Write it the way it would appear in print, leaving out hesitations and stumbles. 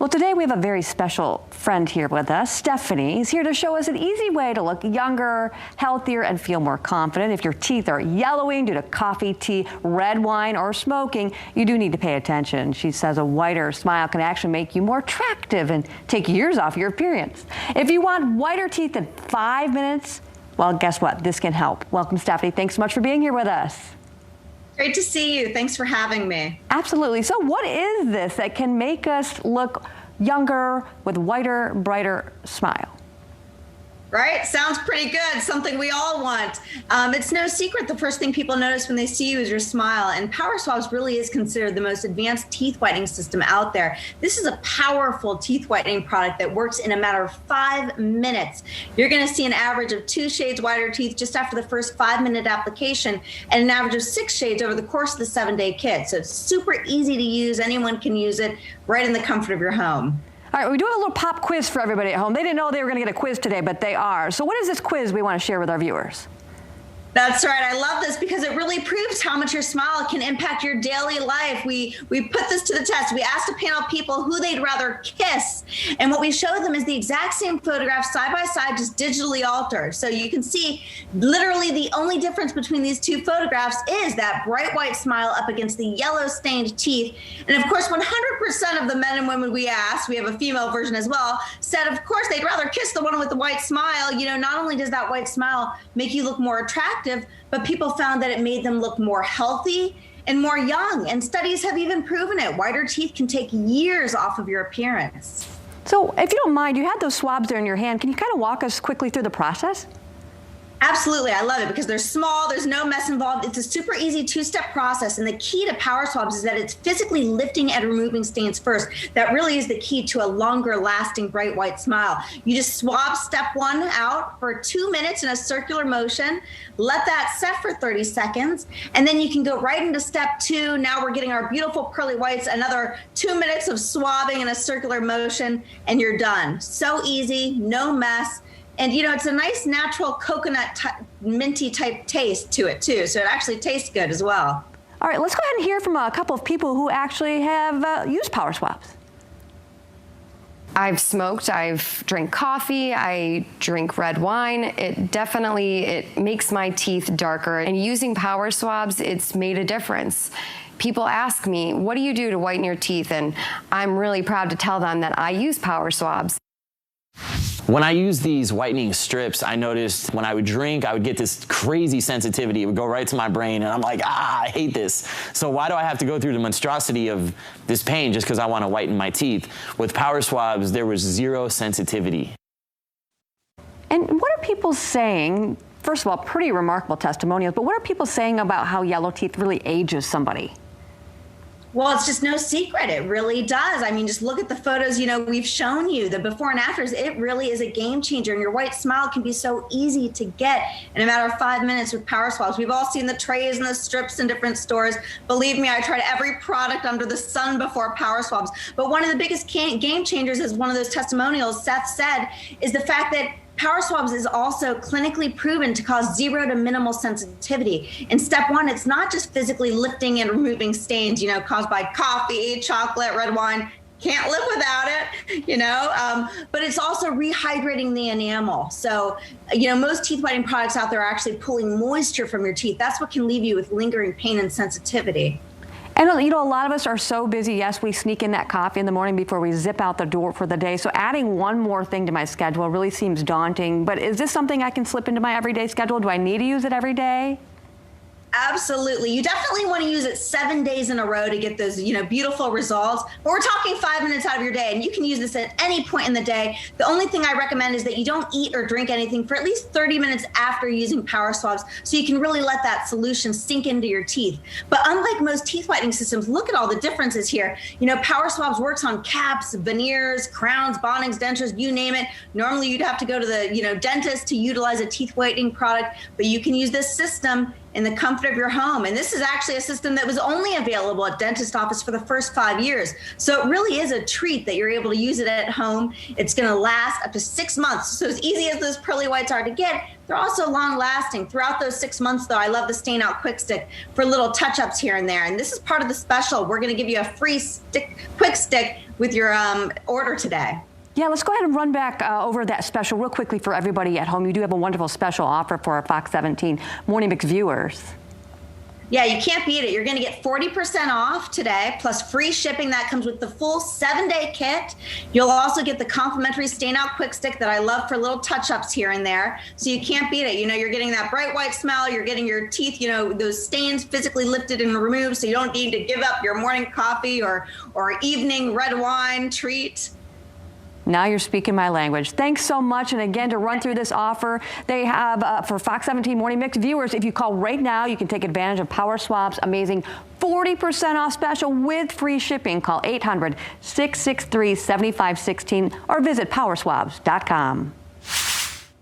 Well, today we have a very special friend here with us. Stephanie is here to show us an easy way to look younger, healthier, and feel more confident. If your teeth are yellowing due to coffee, tea, red wine, or smoking, you do need to pay attention. She says a whiter smile can actually make you more attractive and take years off your appearance. If you want whiter teeth in 5 minutes, well, guess what? This can help. Welcome, Stephanie. Thanks so much for being here with us. Great to see you. Thanks for having me. Absolutely. So what is this that can make us look younger with whiter, brighter smile? Right? Sounds pretty good. Something we all want. It's no secret the first thing people notice when they see you is your smile. And Power Swabs really is considered the most advanced teeth whitening system out there. This is a powerful teeth whitening product that works in a matter of 5 minutes. You're going to see an average of 2 shades whiter teeth just after the first 5-minute application, and an average of 6 shades over the course of the 7-day kit. So it's super easy to use. Anyone can use it right in the comfort of your home. All right, we're doing a little pop quiz for everybody at home. They didn't know they were going to get a quiz today, but they are. So what is this quiz we want to share with our viewers? That's right. I love this because it really proves how much your smile can impact your daily life. We put this to the test. We asked a panel of people who they'd rather kiss. And what we showed them is the exact same photograph side by side, just digitally altered. So you can see literally the only difference between these two photographs is that bright white smile up against the yellow stained teeth. And of course, 100% of the men and women we asked, we have a female version as well, said, of course, they'd rather kiss the one with the white smile. You know, not only does that white smile make you look more attractive, but people found that it made them look more healthy and more young. And studies have even proven it. Whiter teeth can take years off of your appearance. So if you don't mind, you had those swabs there in your hand. Can you kind of walk us quickly through the process? Absolutely. I love it because they're small. There's no mess involved. It's a super easy 2-step process. And the key to Power Swabs is that it's physically lifting and removing stains first. That really is the key to a longer lasting bright white smile. You just swab step 1 out for 2 minutes in a circular motion. Let that set for 30 seconds. And then you can go right into step 2. Now we're getting our beautiful pearly whites. Another 2 minutes of swabbing in a circular motion and you're done. So easy, no mess. And, you know, it's a nice natural coconut minty type taste to it, too. So it actually tastes good as well. All right, let's go ahead and hear from a couple of people who actually have used Power Swabs. I've smoked, I've drank coffee, I drink red wine. It makes my teeth darker. And using Power Swabs, it's made a difference. People ask me, what do you do to whiten your teeth? And I'm really proud to tell them that I use Power Swabs. When I use these whitening strips, I noticed when I would drink, I would get this crazy sensitivity. It would go right to my brain, and I'm like, I hate this. So why do I have to go through the monstrosity of this pain just because I want to whiten my teeth? With Power Swabs, there was 0 sensitivity. And what are people saying? First of all, pretty remarkable testimonials, but what are people saying about how yellow teeth really ages somebody? Well, it's just no secret. It really does. I mean, just look at the photos, you know, we've shown you, the before and afters. It really is a game changer. And your white smile can be so easy to get in a matter of 5 minutes with Power Swabs. We've all seen the trays and the strips in different stores. Believe me, I tried every product under the sun before Power Swabs. But one of the biggest game changers, as one of those testimonials Seth said, is the fact that Power Swabs is also clinically proven to cause 0 to minimal sensitivity. In step 1, it's not just physically lifting and removing stains, you know, caused by coffee, chocolate, red wine. Can't live without it, you know, but it's also rehydrating the enamel. So, you know, most teeth whitening products out there are actually pulling moisture from your teeth. That's what can leave you with lingering pain and sensitivity. And, you know, a lot of us are so busy. Yes, we sneak in that coffee in the morning before we zip out the door for the day. So adding one more thing to my schedule really seems daunting. But is this something I can slip into my everyday schedule? Do I need to use it every day? Absolutely. You definitely want to use it 7 days in a row to get those, you know, beautiful results. But we're talking 5 minutes out of your day, and you can use this at any point in the day. The only thing I recommend is that you don't eat or drink anything for at least 30 minutes after using Power Swabs, so you can really let that solution sink into your teeth. But unlike most teeth whitening systems, look at all the differences here. You know, Power Swabs works on caps, veneers, crowns, bondings, dentures, you name it. Normally you'd have to go to the, you know, dentist to utilize a teeth whitening product, but you can use this system in the comfort of your home. And this is actually a system that was only available at dentist office for the first 5 years. So it really is a treat that you're able to use it at home. It's going to last up to 6 months. So as easy as those pearly whites are to get, they're also long lasting. Throughout those 6 months, though, I love the Stain Out Quick Stick for little touch ups here and there. And this is part of the special. We're going to give you a free quick stick with your order today. Yeah, let's go ahead and run back over that special real quickly for everybody at home. You do have a wonderful special offer for our Fox 17 Morning Mix viewers. Yeah, you can't beat it. You're going to get 40% off today, plus free shipping. That comes with the full 7-day kit. You'll also get the complimentary Stain Out Quick Stick that I love for little touch-ups here and there. So you can't beat it. You know, you're getting that bright white smell. You're getting your teeth, you know, those stains physically lifted and removed, so you don't need to give up your morning coffee or evening red wine treat. Now you're speaking my language. Thanks so much. And again, to run through this offer, they have for Fox 17 Morning Mix viewers, if you call right now, you can take advantage of Power Swabs' amazing 40% off special with free shipping. Call 800-663-7516 or visit powerswabs.com.